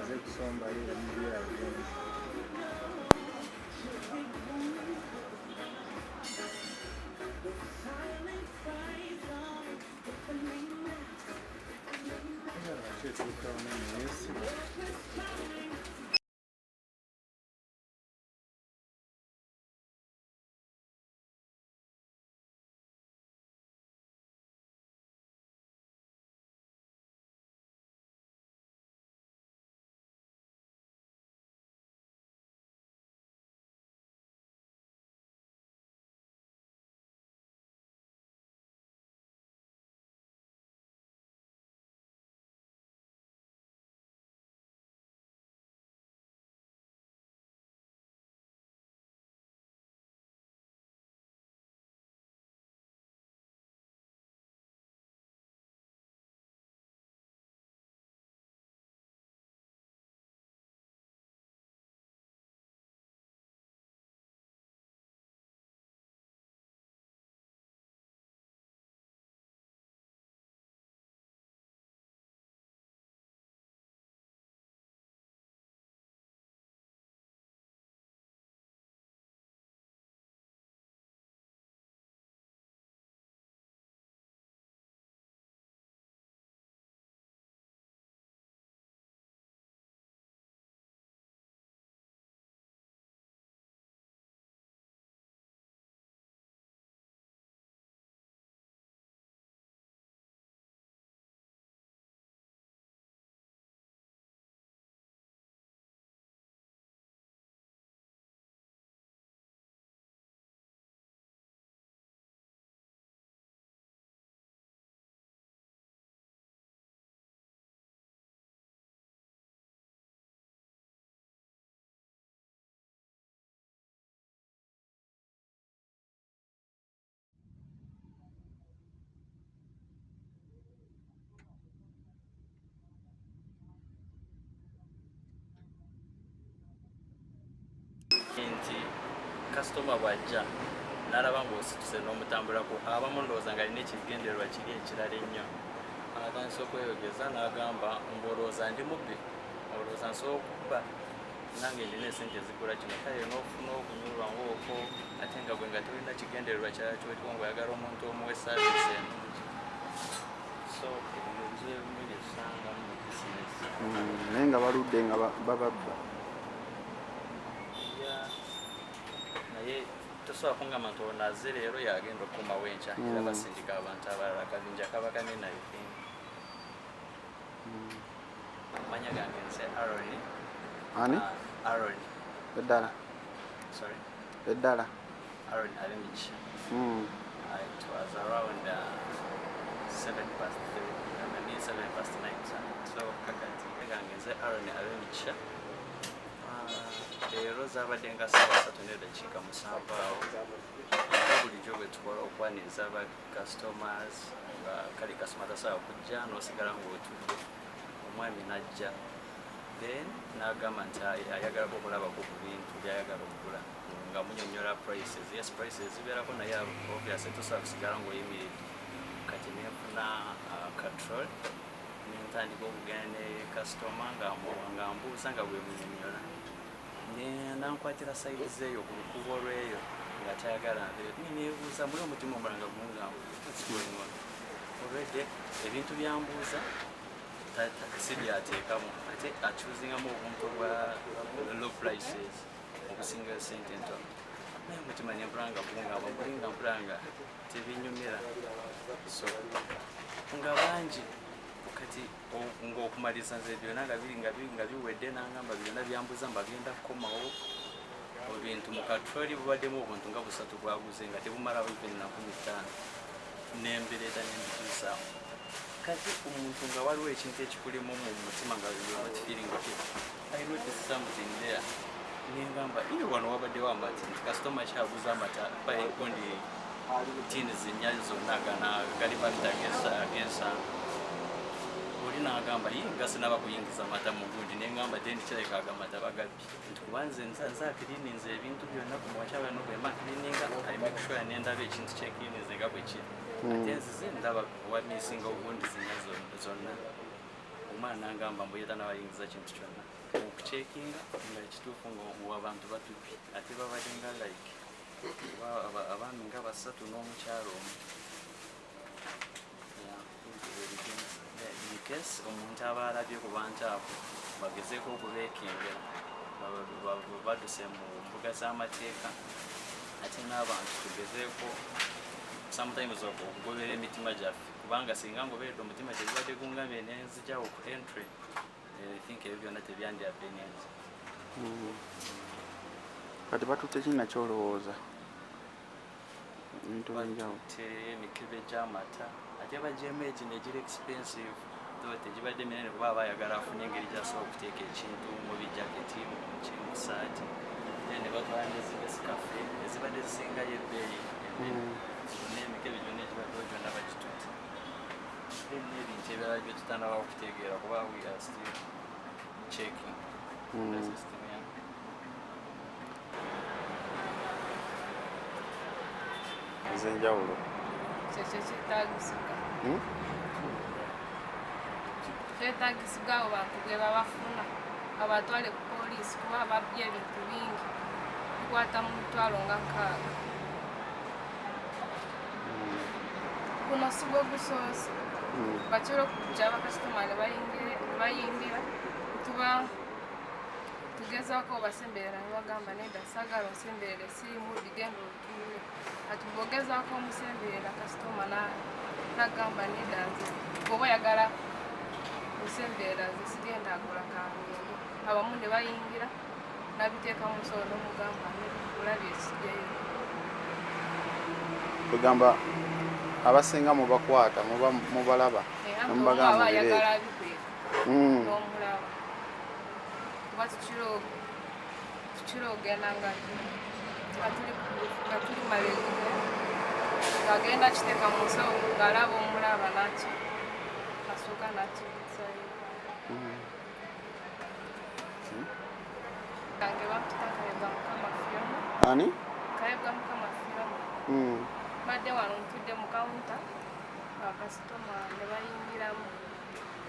amaze kusomba yera mubira agenda. Nti customer bwajja n'alaba ng'osituse n'omutambulako abamu ndowooza nga alina ekigendererwa kiri ekirala ennyo atandise okweyogeza n'agamba ng'olowooza ndi mubbi olowooza nsobola okubba nange ndina esente ezigula kino kale n'ofuna okunyulwa ng'okwo ate nga gwe nga tolina kigendererwa kirala ky'oliko ng'oyagala omuntu omuwe saavisi ennungi so ebintu ebimu byesanga mu bizinesi naye nga baludde nga bababba naye tosobola kungamba nti ono azze leero yagenda okukumawo enkya era basindika abantu abalala akabinja kaba kanene ayithinki amanya gange nze Aroni ani Aroni eddala sorry eddala Aroni Alemichi it was around 3:07 so kakati gange nze Aroni Alemichi leero zaabadde nga 3:07 awo bulijjo bwe tukola okwaniriza aba customers nga kale customer tasobola kujja n'osigala ng'otudde omwami n'ajja then n'agamba nti ayagalako okulabako ku bintu by'ayagala okugula nga munyonyola prices yes prices zibeerako naye obviously tosobola kusigala ng'oyimiridde kati neefuna control nentandika okugenda ne customer nga mbuuza nga bwe munyonyola nankwatira sayidi zeeyo ku lukubo olweyo nga tayagala nebuuza muli omutima omulanga gumugambo olwedde ebintu byambuuza sibyateekamu ate achuzingamu obuntu obwa low prices obusinga sente entono naye omutima nempulanga gungamba mulinga mpulanga tebinyumira so nga bangi kati ng'okumaliza nze byonna nga biwedde nangamba byonna byambuza mbagenda kukomawo ebintu mu katroli bubaddemu obuntu nga 3 bwaguze nga tebumalawo even na 15 nembereeta nembikyusaamu kati omuntu nga waliwo ekintu ekikulimu mu mutima nga yotifiring oti I notice something there nengamba iyo wano wabaddewo amata kasitoma kyaguza amata baekundi tini zinnya zonna gali bakita g'ensano oli n'agamba nga sinaba kuyingiza amata mu gundi nengamba te ndikirekaga amata bagabbi nti kubanze nzakirininze ebintu byonna ku mwakyaba nobwema kirininga I make sure nendaba ekintu kyekirininze nga bwe kiri ate nzize ndaba wamisinga ogundi zinnya zonna omwana n'agamba mbu ye tannabayingiza kintu kyonna okucekinga nga ekituufu ng'abantu batubbi ate babadde nga like abaami nga 3 n'omukyalo omu. In case omuntu aba alabye ku bantu abo bagezeeko okubeekengera baduse mu mbuga z'amateeka ate n'abantu tugezeeko sometimes okugobera emitima gyaffe kubanga singa ngoberedde omutima tegubadde gungambye nenzigyawo ku entry I think ebyo byonna tebyandyabe nyenzi. Kati batutte kina kyolowooza ebintu ebyenjawulo emikebe gy'amata ate bagyemu egi negira expensive tegibadde minene kuba bayagala afune engeri gyasobola okuteeka ekintu mu bijaketi mukimusaati ne batwala nezibesikafe ezibadde zisingayo ebbeeyi n'emikebe gyonna egibaddewo gyonna bagitutte n'ebintu ebirala bye tutandaba okutegeera kuba we are still checking the system. ez'enjawulo kyekyo kyetaagisibwa kyetaagisibwa abo bantu bwe babafuna abatwale ku poliisi kuba babbye ebintu bingi bikwata mu mitwalo nga 6. guno si gwe gusoose bakyira okujja bakasitoma ne bayingira tuba tugezaako obasemberera ne bagamba nedda saagala osemberere sirimu bigenda otuule kati bwogezaako omusemberera kasitoma nagamba nedda nze bwoba oyagala osemberera nze sigenda akola kangendo abamu ne bayingira nabiteeka mu nsolo n'omugamba olabye ekijjayo kugamba abasinga mubakwata mubalaba nemubagamba ayagala abikweka n'omulaba kuba tukira ogenda nga tuli malengero ng'agenda kiteeka mu nsawo ng'alaba omulaba nakyo asooka nakibisayo kange bamututa kayebwa mukama Fiona. Ani? Kayebwa mukama Fiona. Badde wano ntudde mu kawunta bakasitoma ne bayingiramu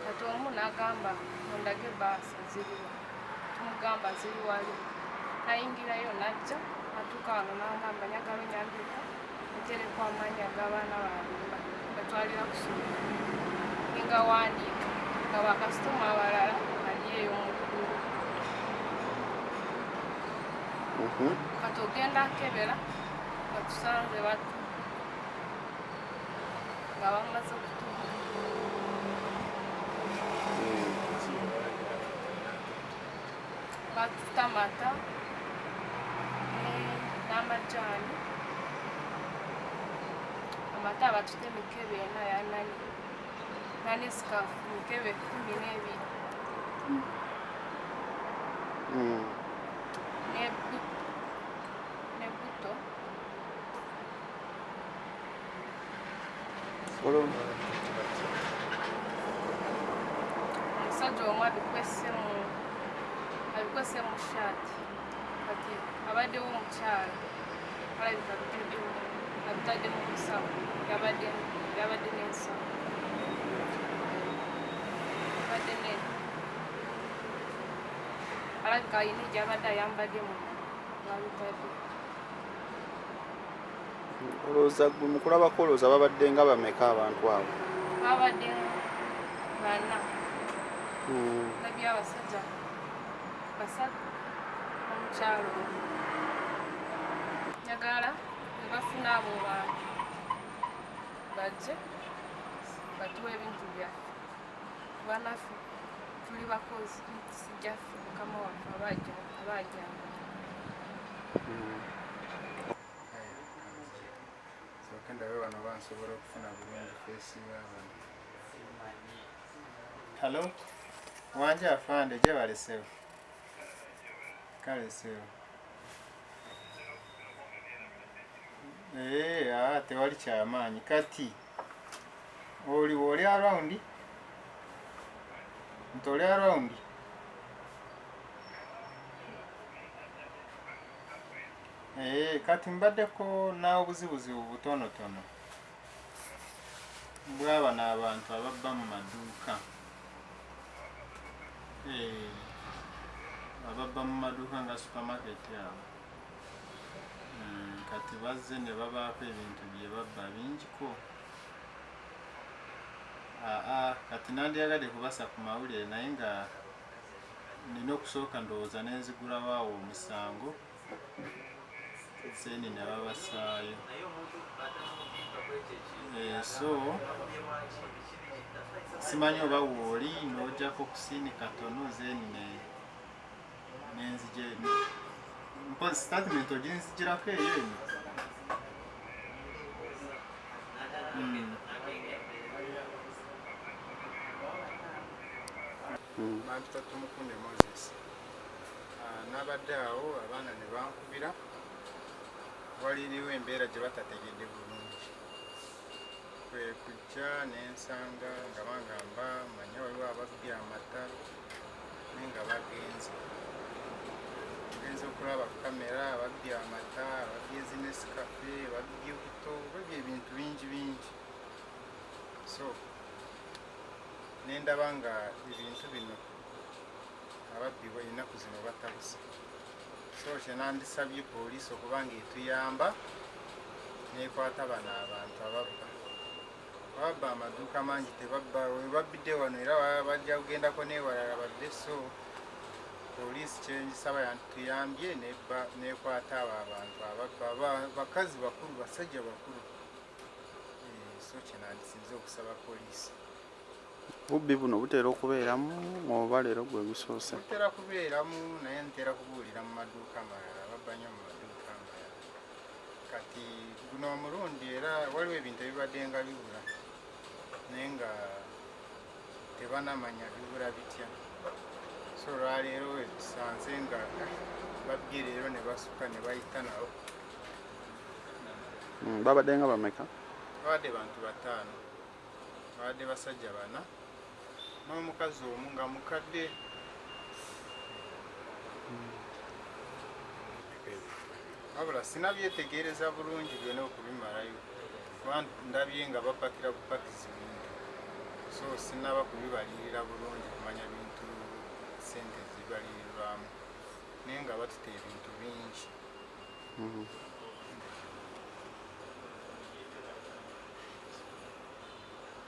kati omu n'agamba ondage baasa ziriwa tumugamba ziri wali nayingirayo najja atuuka wano n'agamba njagala onyambika ntereku amannya g'abaana balimba batwalira ku ssomero ninga wandiika nga bakasitoma abalala ali eyo mu ggulu kati ogenda akebera nga tusanze batu nga bamaze okutuuka batuta amata n'amajaani amata batuta emikebe 4 ya nani sikafu mikebe 12 nebuto omusajja omu abikwese mu shaati kati abaddewo omukyala alabika abitadde mu musawo yabadde n'ensawo alabika alina egyabadde ayambadde mu ngabitadde olowooza gwe mukulabako olowooza babadde nga bameka abantu abo babadde 4 nabye abasajja 3 omukyalo njagala nebafuna abo bantu bajje batuwa ebintu byaffe kuba naffe tuli bakozi sijjaffe mukama waffe abajjanga ndabe wano bansobola okufuna bulungi feesi y'abantu. Halo wanje afande gye balesewo kalesewo tewali kyamaanyi kati oli arawundi nti oli arawundi kati mbaddeko n'obuzibuzibu butonotono bw'abano abantu ababba mu maduuka ababba mu maduuka nga supermarket awo kati bazze ne babaako ebintu bye babba bingiko. Kati nandiyagadde kubasa ku mawulire naye nga nina okusooka ndowooza nenzigulawo awo omusango seeni ne babasaayo. So simanyi oba wooli n'ojjako ku siini katono zeeni nenzije mpozi statement oginzijirako eyo eno. Bantu Tumukunde Moses nabadde awo abaana ne bankubira waliriwo embeera gye batategedde bulungi kwe kujja nensanga nga bangamba manya waliwo ababbye amata naye nga bagenze okulaba ku kamera ababbye amata ababbye zinescafe ababbye buto babbye ebintu bingi so nendaba nga ebintu bino ababbibwa ennaku zino batabuse. So kyenandisabye poliisi okuba nga etuyamba nekwata bano abantu ababba amaduuka mangi tebabba webabbidde wano era bajja kugendako newalala badde. So poliisi kyengisaba tuyambye nekwata abo abantu ababba bakazi bakulu basajja bakulu. So kyenandisinze okusaba poliisi. Bubbi buno butera okubeeramu oba leero gwe gusoose? Butera kubeeramu naye ntera kubuulira mu maduuka amalala babba nnyo mu maduuka amalala. Kati guno omulundi era waliwo ebintu ebibadde nga bibula naye nga tebanamanya bibula bitya. So olwaleero tusanze nga babbye leero ne basukka ne bayita nabo. Babadde nga bameka? Babadde bantu 5, babadde basajja 4 n'omukazi omu nga mukadde. Wabula sinabyetegereza bulungi byonna okubimalayo kuba ndabye nga bapakira bupakizi bintu, so sinaba kubibalirira bulungi kumanya bintu sente zibalirirwamu naye nga batuta ebintu bingi.